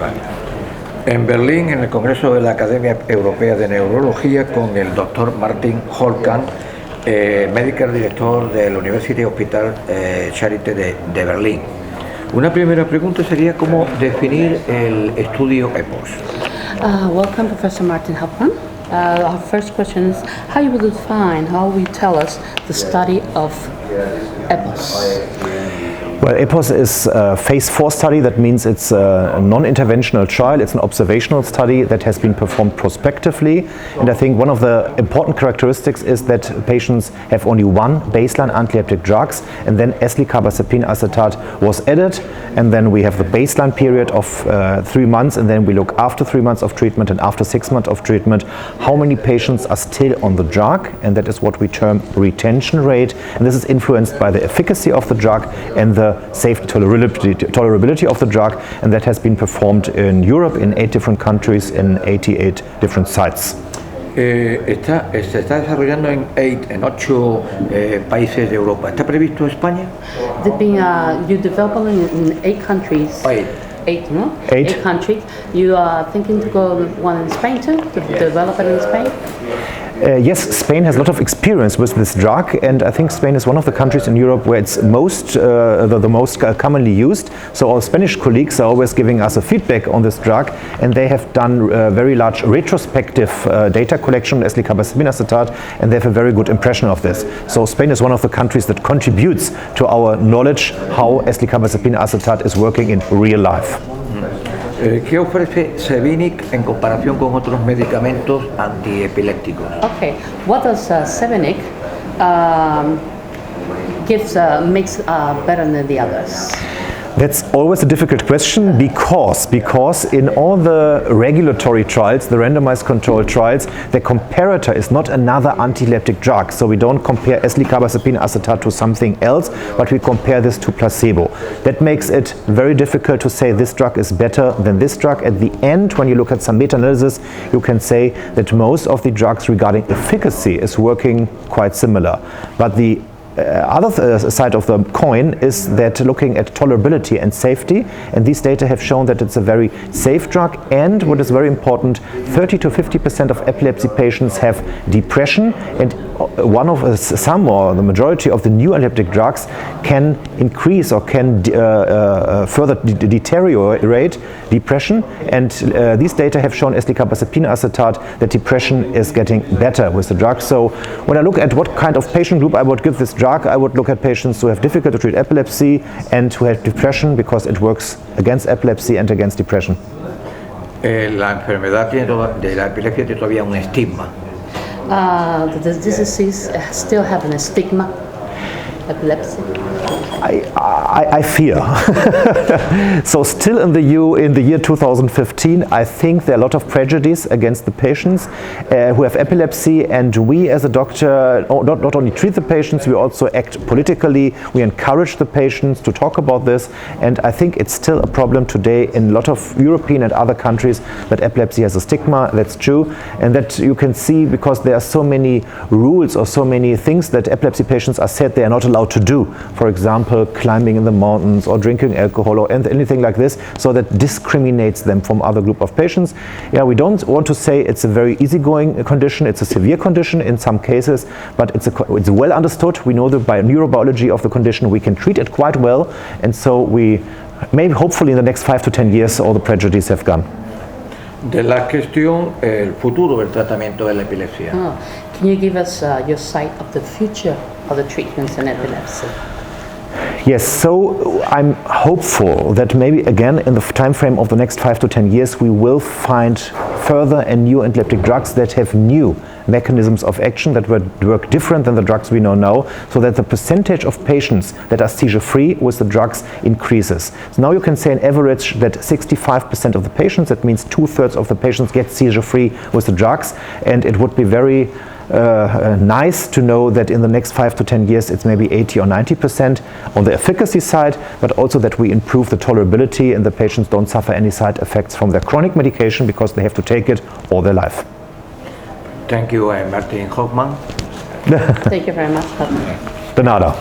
España. En Berlín, en el Congreso de la Academia Europea de Neurología, con el doctor Martin Holtkamp, médico director del University Hospital Charite de Berlin. Una primera pregunta sería cómo definir el estudio EPOS. Welcome, Professor Martin Holtkamp. Our first question is how you would define, how will you tell us the study of EPOS? Well, EPOS is a phase 4 study. That means it's a non-interventional trial. It's an observational study that has been performed prospectively. And I think one of the important characteristics is that patients have only one baseline antiepileptic drugs, and then eslicarbazepine acetate was added. And then we have the baseline period of 3 months, and then we look after 3 months of treatment and after 6 months of treatment, how many patients are still on the drug, and that is what we term retention rate. And this is influenced by the efficacy of the drug and the safety tolerability of the drug, and that has been performed in Europe in 8 different countries in 88 different sites. Se está desarrollando en 8 países de Europa. ¿Está previsto España? You develop in 8 countries. 8, no? 8 countries. You are thinking to go one in Spain too, to develop it in Spain? Yes, Spain has a lot of experience with this drug, and I think Spain is one of the countries in Europe where it's the most commonly used. So our Spanish colleagues are always giving us a feedback on this drug, and they have done very large retrospective data collection on eslicarbazepine acetate, and they have a very good impression of this. So Spain is one of the countries that contributes to our knowledge how eslicarbazepine acetate is working in real life. ¿Qué ofrece Zebinix en comparación con otros medicamentos antiepilépticos? Okay, what does Zebinix makes better than the others? That's always a difficult question because in all the regulatory trials, the randomized controlled trials, the comparator is not another antiepileptic drug. So we don't compare eslicarbazepine acetate to something else, but we compare this to placebo. That makes it very difficult to say this drug is better than this drug. At the end, when you look at some meta-analysis, you can say that most of the drugs regarding efficacy is working quite similar. But the other side of the coin is that looking at tolerability and safety, and these data have shown that it's a very safe drug, and what is very important, 30 to 50% of epilepsy patients have depression, and some or the majority of the new epileptic drugs can increase or can further deteriorate depression, and these data have shown eslicarbazepine acetate that depression is getting better with the drug. So when I look at what kind of patient group I would give this drug, I would look at patients who have difficult to treat epilepsy and who have depression, because it works against epilepsy and against depression. La enfermedad de la epilepsia tiene todavía un estigma. The disease still have a stigma, epilepsy. I fear. So still in the year 2015, I think there are a lot of prejudice against the patients who have epilepsy, and we as a doctor not only treat the patients, we also act politically. We encourage the patients to talk about this, and I think it's still a problem today in a lot of European and other countries that epilepsy has a stigma. That's true, and that you can see because there are so many rules or so many things that epilepsy patients are said they are not allowed to do. For example, climbing in the mountains or drinking alcohol or anything like this, so that discriminates them from other group of patients. Yeah, we don't want to say it's a very easy-going condition, it's a severe condition in some cases, but it's well understood. We know the neurobiology of the condition, we can treat it quite well, and so we maybe hopefully in the next 5 to 10 years all the prejudices have gone. De la cuestión, el futuro del tratamiento de la epilepsia. Can you give us your sight of the future of the treatments in epilepsy? Yes, so I'm hopeful that maybe again in the time frame of the next 5 to 10 years we will find further and new epileptic drugs that have new mechanisms of action that work different than the drugs we know now, so that the percentage of patients that are seizure-free with the drugs increases. So now you can say on average that 65% of the patients, that means 2/3 of the patients, get seizure-free with the drugs, and it would be very nice to know that in the next 5 to 10 years it's maybe 80 or 90% on the efficacy side, but also that we improve the tolerability and the patients don't suffer any side effects from their chronic medication because they have to take it all their life. Thank you, Martin Holtkamp. Thank you very much. De nada.